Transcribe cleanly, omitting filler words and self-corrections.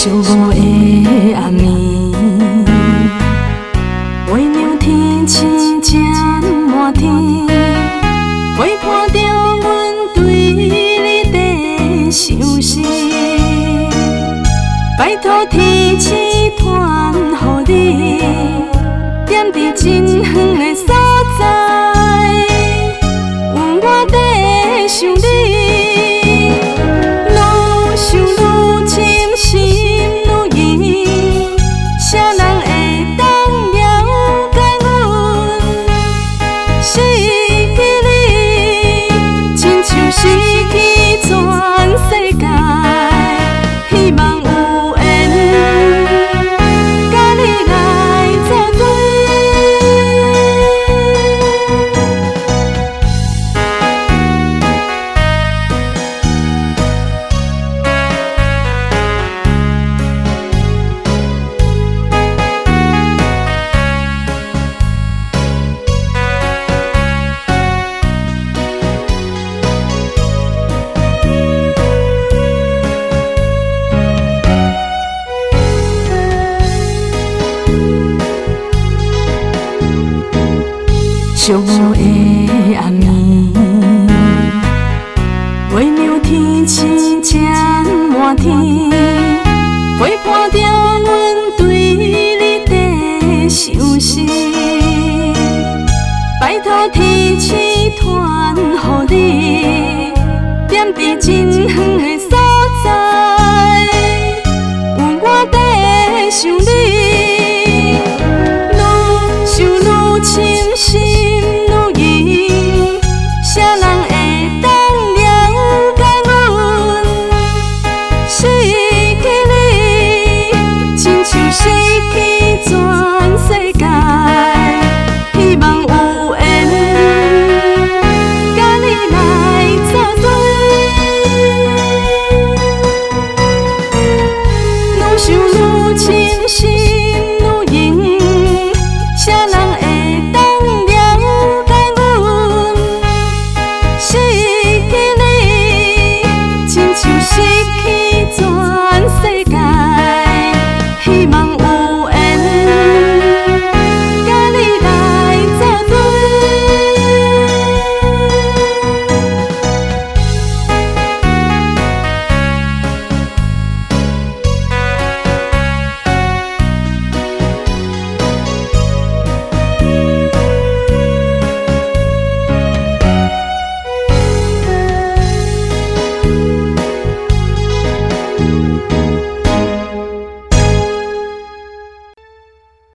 寂寞的暗暝，月亮天星渐满天，陪伴着阮对你的相思。拜托天星传予你，踮伫真远的所在，有我在想你。 失去全世界，希望有缘，甲你来作对。寂寞的暗暝，月亮天星渐满天，陪伴着阮对你的相思。拜托天星传予你，踮伫真远的所在，有我在想你。 失去你，亲像失去。